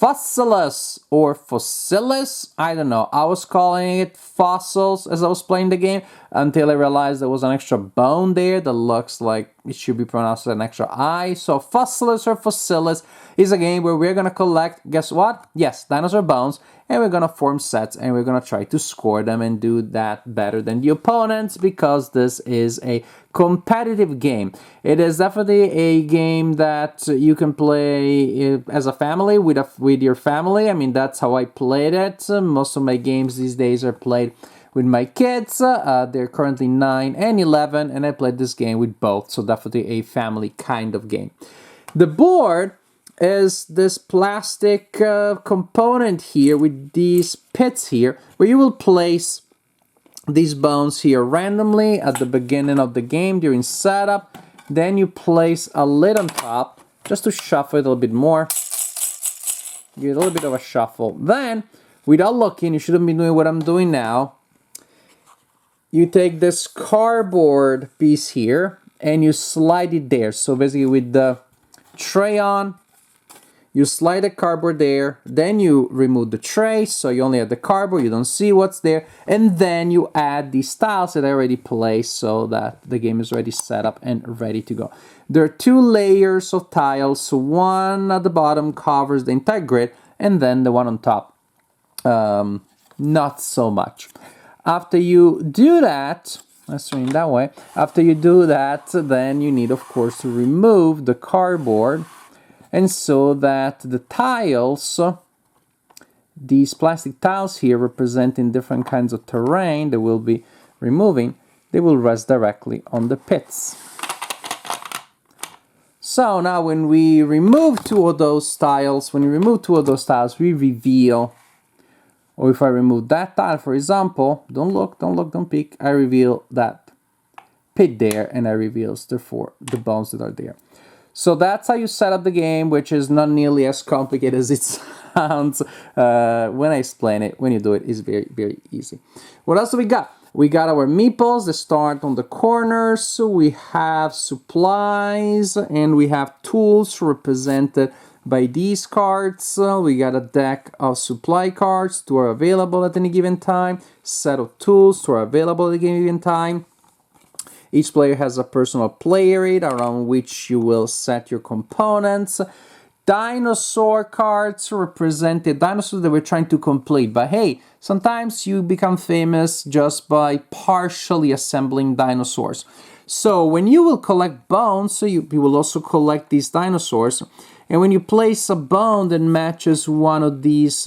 Fossilis or Fossilis. I don't know. I was calling it fossils as I was playing the game until I realized there was an extra bone there that looks like it should be pronounced with an extra I. So Fossilis or Fossilis is a game where we're going to collect, guess what? Yes, dinosaur bones, and we're going to form sets and we're going to try to score them and do that better than the opponents because this is a competitive game. It is definitely a game that you can play as a family with your family. I mean, that's how I played it. Most of my games these days are played with my kids. They're currently 9 and 11, and I played this game with both, so definitely a family kind of game. The board is this plastic component here with these pits here, where you will place these bones here randomly at the beginning of the game during setup. Then you place a lid on top just to shuffle it a little bit more. Give it a little bit of a shuffle. Then, without looking, you shouldn't be doing what I'm doing now. You take this cardboard piece here and you slide it there. So basically with the tray on, you slide the cardboard there, then you remove the tray, so you only have the cardboard, you don't see what's there, and then you add these tiles that I already placed so that the game is already set up and ready to go. There are 2 layers of tiles, so one at the bottom covers the entire grid, and then the one on top, not so much. After you do that, let's swing that way, after you do that, then you need, of course, to remove the cardboard. And so that the tiles, these plastic tiles here representing different kinds of terrain that we'll be removing, they will rest directly on the pits. So now when we remove 2 of those tiles, we reveal, or if I remove that tile, for example, don't look, don't peek, I reveal that pit there, and I reveal, therefore, the bones that are there. So that's how you set up the game, which is not nearly as complicated as it sounds when I explain it. When you do it, it's very, very easy. What else do we got? We got our meeples that start on the corners. So we have supplies and we have tools represented by these cards. We got a deck of supply cards that are available at any given time. Set of tools that are available at any given time. Each player has a personal play area around which you will set your components. Dinosaur cards represent the dinosaurs that we're trying to complete. But hey, sometimes you become famous just by partially assembling dinosaurs. So when you will collect bones, so you will also collect these dinosaurs. And when you place a bone that matches one of these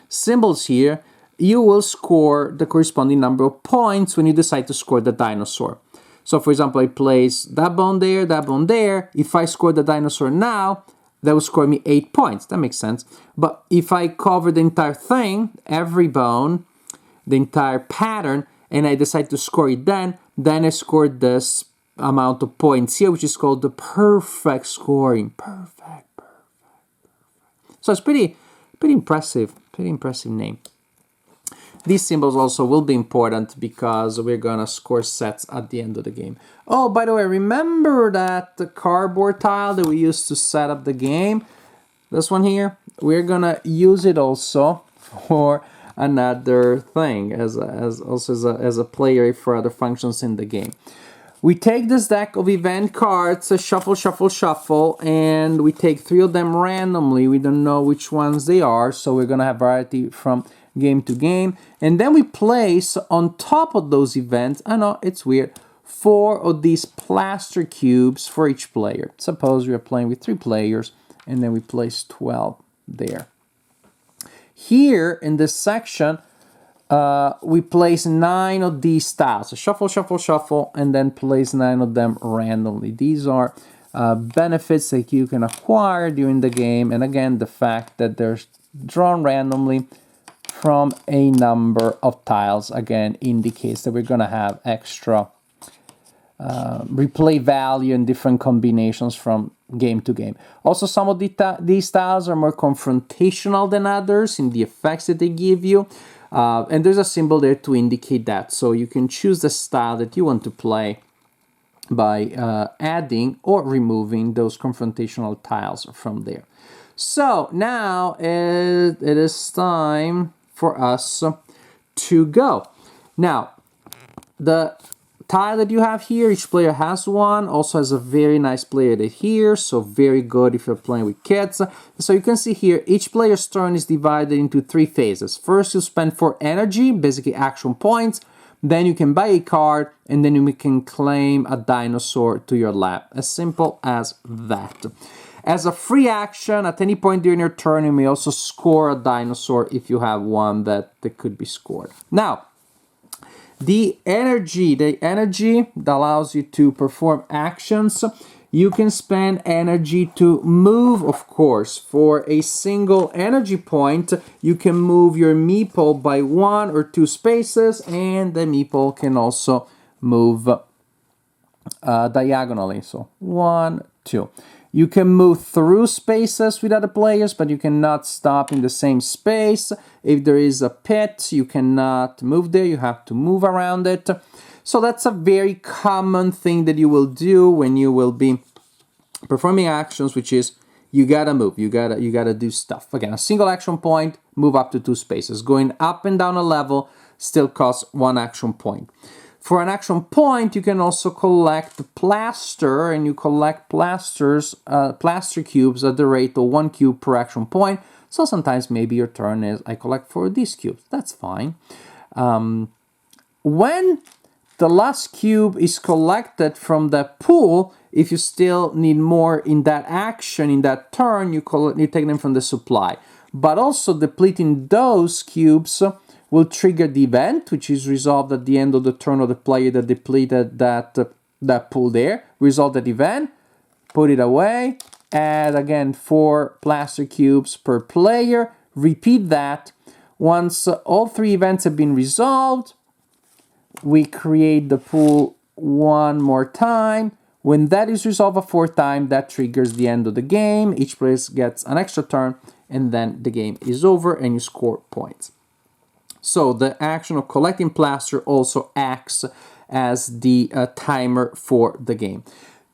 symbols here, you will score the corresponding number of points when you decide to score the dinosaur. So for example, I place that bone there, that bone there. If I score the dinosaur now, that will score me 8 points. That makes sense. But if I cover the entire thing, every bone, the entire pattern, and I decide to score it then I scored this amount of points here, which is called the perfect scoring. Perfect. So it's pretty impressive name. These symbols also will be important because we're gonna score sets at the end of the game. Oh, by the way, remember that the cardboard tile that we used to set up the game? This one here? We're gonna use it also for another thing, as a player for other functions in the game. We take this deck of event cards, shuffle, and we take 3 of them randomly. We don't know which ones they are, so we're gonna have variety from game to game, and then we place on top of those events, I know it's weird, 4 of these plaster cubes for each player. Suppose we are playing with 3 players, and then we place 12 there. Here in this section, we place 9 of these tiles. So shuffle, and then place 9 of them randomly. These are benefits that you can acquire during the game, and again, the fact that they're drawn randomly from a number of tiles, again, indicates that we're going to have extra replay value and different combinations from game to game. Also, some of these tiles are more confrontational than others in the effects that they give you. And there's a symbol there to indicate that. So you can choose the style that you want to play by adding or removing those confrontational tiles from there. So now it is time for us to go. Now, the tile that you have here, each player has one, also has a very nice player here, so very good if you're playing with kids. So you can see here, each player's turn is divided into 3 phases. First, you spend 4 energy, basically action points, then you can buy a card, and then you can claim a dinosaur to your lab. As simple as that. As a free action, at any point during your turn, you may also score a dinosaur if you have one that could be scored. Now, the energy that allows you to perform actions, you can spend energy to move, of course. For a single energy point, you can move your meeple by 1 or 2 spaces, and the meeple can also move diagonally. So 1, 2. You can move through spaces with other players, but you cannot stop in the same space. If there is a pit, you cannot move there. You have to move around it. So that's a very common thing that you will do when you will be performing actions, which is you gotta move. You gotta do stuff. Again, a single action point, move up to 2 spaces. Going up and down a level still costs 1 action point. For an action point, you can also collect plaster, and you collect plaster cubes at the rate of 1 cube per action point. So sometimes maybe your turn is, I collect 4 of these cubes. That's fine. When the last cube is collected from the pool, if you still need more in that action, in that turn, you take them from the supply. But also depleting those cubes will trigger the event, which is resolved at the end of the turn of the player that depleted that pool there. Resolve that event, put it away, add again 4 plaster cubes per player, repeat that. Once all 3 events have been resolved, we create the pool 1 more time. When that is resolved a 4th time, that triggers the end of the game. Each player gets an extra turn, and then the game is over and you score points. So the action of collecting plaster also acts as the timer for the game.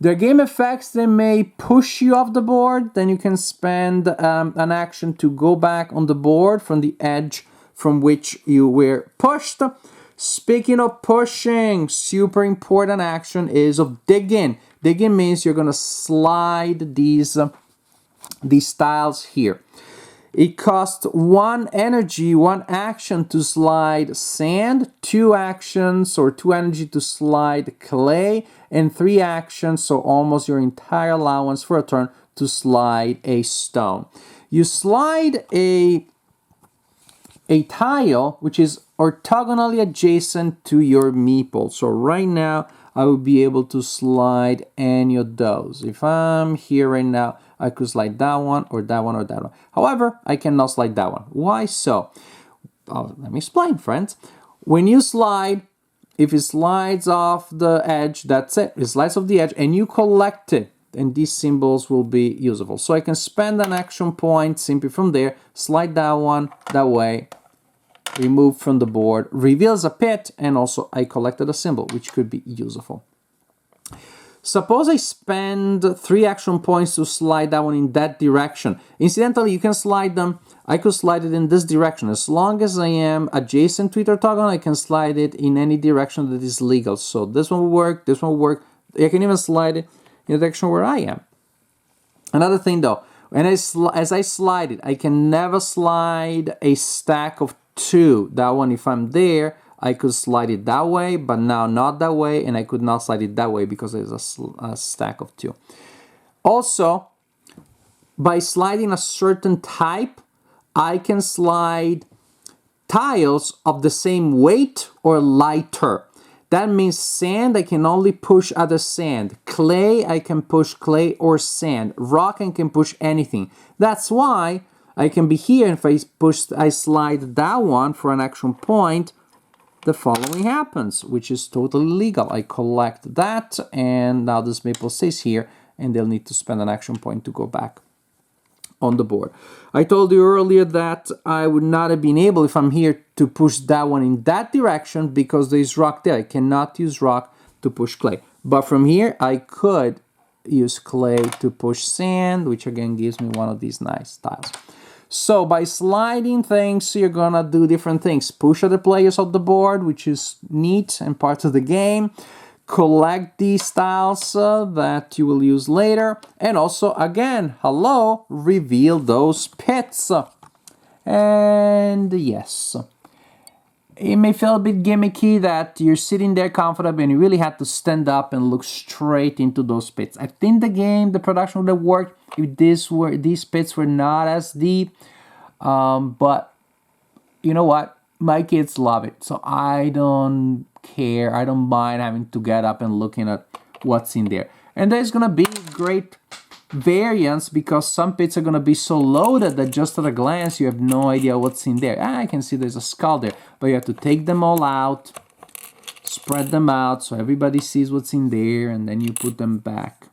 The game effects, they may push you off the board. Then you can spend an action to go back on the board from the edge from which you were pushed. Speaking of pushing, super important action is of digging. Digging means you're going to slide these tiles here. It costs 1 energy, 1 action to slide sand, 2 actions or 2 energy to slide clay, and 3 actions, so almost your entire allowance for a turn, to slide a stone. You slide a tile which is orthogonally adjacent to your meeple. So right now, I will be able to slide any of those. If I'm here right now, I could slide that one or that one or that one. However, I cannot slide that one. Why so? Let me explain, friends. When you slide, if it slides off the edge, that's it. It slides off the edge and you collect it, and these symbols will be usable. So I can spend an action point simply from there, slide that one that way, remove from the board, reveals a pit, and also I collected a symbol, which could be useful. Suppose I spend 3 action points to slide that one in that direction. Incidentally, you can slide them. I could slide it in this direction. As long as I am adjacent to it orthogonal, I can slide it in any direction that is legal. So this one will work, this one will work. I can even slide it in the direction where I am. Another thing though, as I slide it, I can never slide a stack of 2. That one, if I'm there, I could slide it that way, but now not that way, and I could not slide it that way because there's a stack of 2. Also, by sliding a certain type, I can slide tiles of the same weight or lighter. That means sand, I can only push other sand. Clay, I can push clay or sand. Rock, I can push anything. That's why I can be here, and if I slide that one for an action point, the following happens, which is totally legal. I collect that, and now this maple stays here, and they'll need to spend an action point to go back on the board. I told you earlier that I would not have been able, if I'm here, to push that one in that direction because there's rock there. I cannot use rock to push clay. But from here, I could use clay to push sand, which again gives me one of these nice tiles. So by sliding things, you're gonna do different things. Push other players off the board, which is neat and part of the game. Collect these tiles that you will use later. And also, again, hello, reveal those pits. And yes, it may feel a bit gimmicky that you're sitting there comfortable and you really had to stand up and look straight into those pits. I think the production would have worked if these pits were not as deep. But you know what? My kids love it, so I don't care. I don't mind having to get up and looking at what's in there. And there's gonna be great variance because some pits are gonna be so loaded that just at a glance you have no idea what's in there. I can see there's a skull there, but you have to take them all out, spread them out so everybody sees what's in there, and then you put them back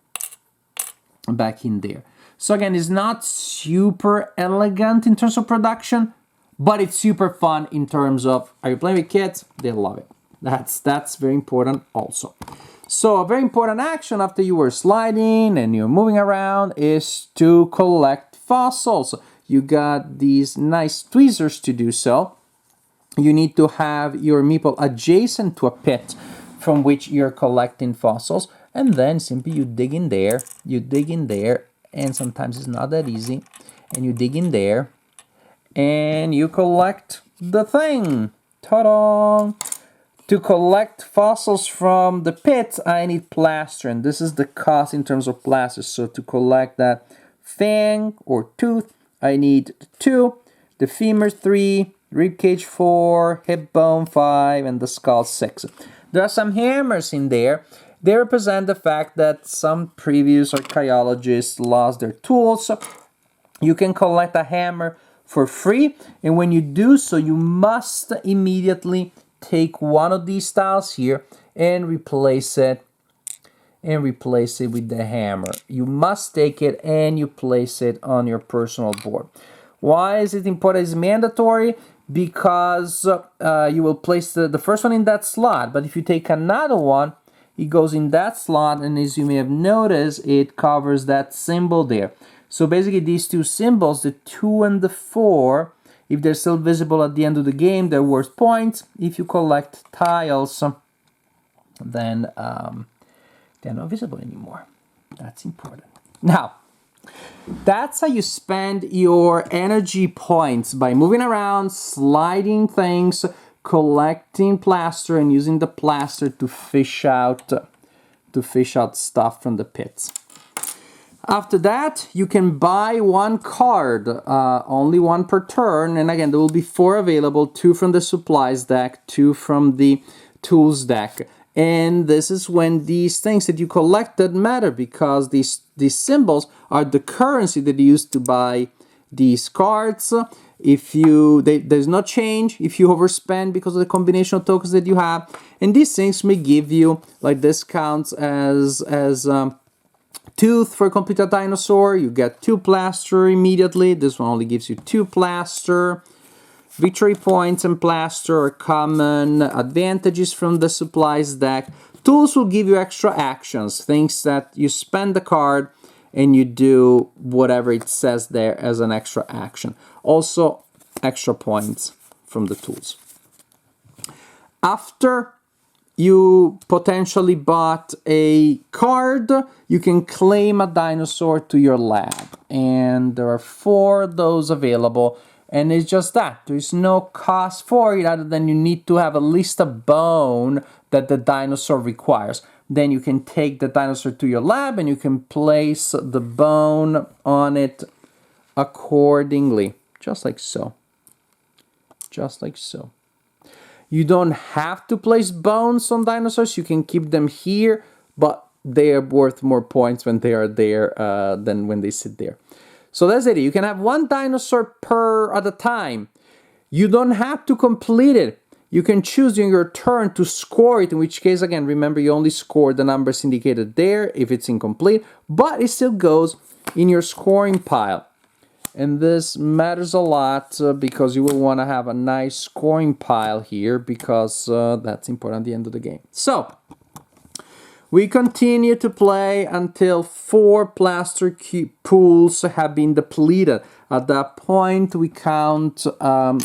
in there. So again, it's not super elegant in terms of production, but it's super fun in terms of, are you playing with kids? They love it. That's very important also. So a very important action after you were sliding and you're moving around is to collect fossils. You got these nice tweezers to do so. You need to have your meeple adjacent to a pit from which you're collecting fossils, and then simply you dig in there, and sometimes it's not that easy, and you dig in there and you collect the thing. Ta-da! To collect fossils from the pit, I need plaster, and this is the cost in terms of plaster. So to collect that fang or tooth, I need 2, the femur 3, ribcage 4, hip bone 5, and the skull 6. There are some hammers in there. They represent the fact that some previous archaeologists lost their tools. You can collect a hammer for free, and when you do so, you must immediately take one of these tiles here and replace it with the hammer. You must take it and you place it on your personal board. Why is it important? It's mandatory because you will place the first one in that slot, but if you take another one, it goes in that slot, and as you may have noticed, it covers that symbol there. So basically these two symbols, the 2 and the 4, if they're still visible at the end of the game, they're worth points. If you collect tiles, then they're not visible anymore. That's important. Now, that's how you spend your energy points, by moving around, sliding things, collecting plaster, and using the plaster to fish out stuff from the pits. After that, you can buy 1 card, only 1 per turn, and again, there will be 4 available, 2 from the supplies deck, 2 from the tools deck. And this is when these things that you collected matter, because these symbols are the currency that you use to buy these cards. There's no change if you overspend because of the combination of tokens that you have, and these things may give you, like this counts as tooth for complete a dinosaur. You get 2 plaster immediately. This one only gives you 2 plaster. Victory points and plaster are common advantages from the supplies deck. Tools will give you extra actions, things that you spend the card and you do whatever it says there as an extra action. Also, extra points from the tools. After you potentially bought a card, you can claim a dinosaur to your lab. And there are 4 of those available. And it's just that. There's no cost for it other than you need to have at least a bone that the dinosaur requires. Then you can take the dinosaur to your lab and you can place the bone on it accordingly. Just like so. Just like so. You don't have to place bones on dinosaurs. You can keep them here, but they are worth more points when they are there than when they sit there. So that's it. You can have 1 dinosaur per at a time. You don't have to complete it. You can choose during your turn to score it, in which case, again, remember, you only score the numbers indicated there if it's incomplete, but it still goes in your scoring pile. And this matters a lot because you will want to have a nice scoring pile here, because that's important at the end of the game. So, We continue to play until 4 plaster pools have been depleted. At that point, we count,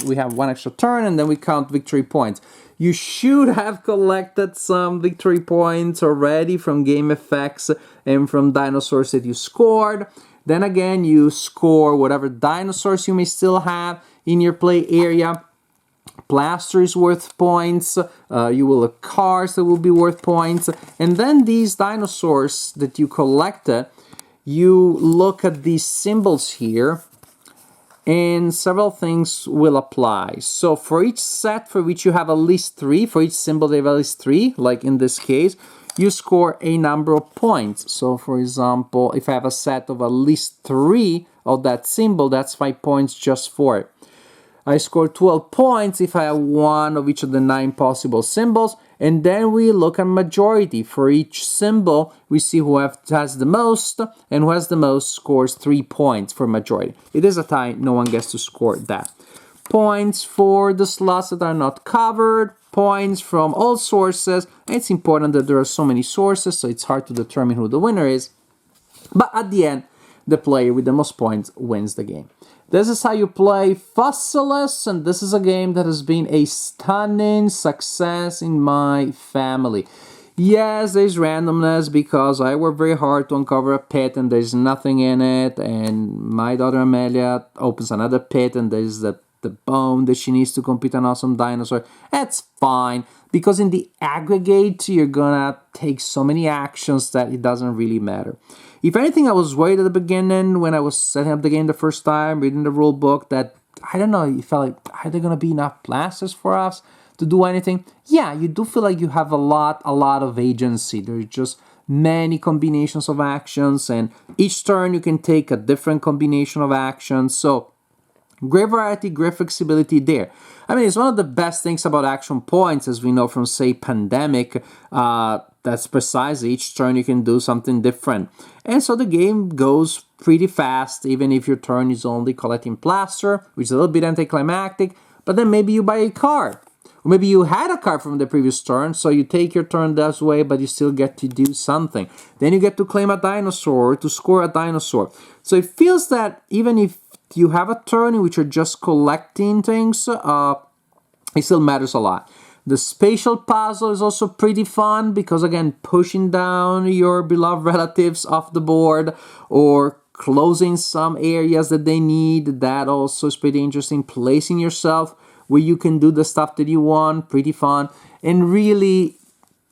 we have 1 extra turn, and then we count victory points. You should have collected some victory points already from game effects and from dinosaurs that you scored. Then again, you score whatever dinosaurs you may still have in your play area. Plaster is worth points, you will have cars that will be worth points, and then these dinosaurs that you collected, you look at these symbols here, and several things will apply. So for each set for which you have at least 3, for each symbol they have at least 3, like in this case, you score a number of points. So for example, if I have a set of at least 3 of that symbol, that's 5 points just for it. I scored 12 points if I have 1 of each of the 9 possible symbols, and then we look at majority. For each symbol, we see who has the most, and who has the most scores 3 points for majority. It is a tie, no one gets to score that. Points for the slots that are not covered, points from all sources. It's important that there are so many sources, so it's hard to determine who the winner is. But at the end, the player with the most points wins the game. This is how you play Fossilis, and this is a game that has been a stunning success in my family. Yes, there's randomness because I worked very hard to uncover a pit and there's nothing in it, and my daughter Amelia opens another pit and there's the bone that she needs to compete an awesome dinosaur. That's fine, because in the aggregate, you're gonna take so many actions that it doesn't really matter. If anything, I was worried at the beginning when I was setting up the game the first time, reading the rule book, that, I don't know, you felt like, are there gonna be enough plasters for us to do anything? Yeah, you do feel like you have a lot of agency. There's just many combinations of actions, and each turn you can take a different combination of actions, so great variety, great flexibility there. I mean, it's one of the best things about action points, as we know from, say, Pandemic. That's precisely each turn you can do something different. And so the game goes pretty fast, even if your turn is only collecting plaster, which is a little bit anticlimactic, but then maybe you buy a card. Or maybe you had a card from the previous turn, so you take your turn that way, but you still get to do something. Then you get to claim a dinosaur or to score a dinosaur. So it feels that even if you have a turn in which you're just collecting things, it still matters a lot. The spatial puzzle is also pretty fun because, again, pushing down your beloved relatives off the board or closing some areas that they need, that also is pretty interesting. Placing yourself where you can do the stuff that you want, pretty fun. And really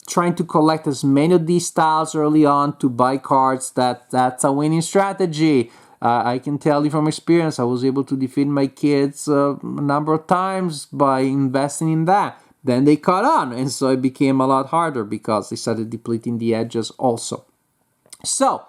trying to collect as many of these tiles early on to buy cards, that's a winning strategy. I can tell you from experience, I was able to defeat my kids a number of times by investing in that. Then they caught on, and so it became a lot harder because they started depleting the edges also. So,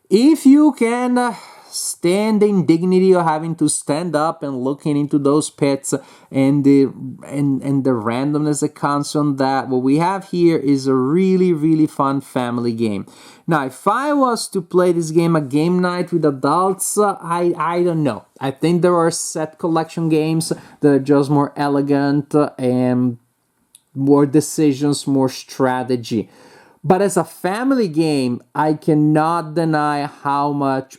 if you can stand the indignity of having to stand up and looking into those pits and the randomness that comes from that, what we have here is a really fun family game. Now, if I was to play this game a game night with adults, I don't know. I think there are set collection games that are just more elegant and more decisions, more strategy. But as a family game, I cannot deny how much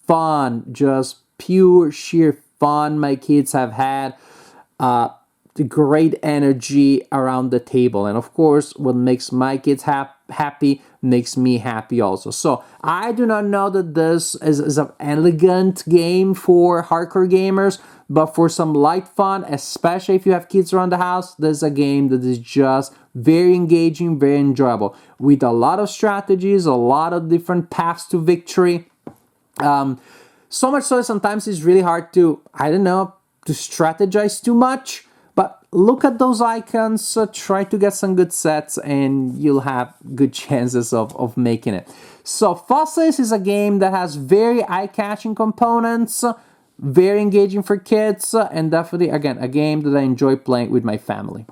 fun, just pure sheer fun my kids have had. The great energy around the table, and of course what makes my kids happy makes me happy also. So I do not know that this is an elegant game for hardcore gamers, but for some light fun, especially if you have kids around the house, this is a game that is just very engaging, very enjoyable, with a lot of strategies, a lot of different paths to victory. So much so that sometimes it's really hard to, to strategize too much. But look at those icons, try to get some good sets, and you'll have good chances of making it. So Fossilis is a game that has very eye-catching components, very engaging for kids, and definitely, again, a game that I enjoy playing with my family.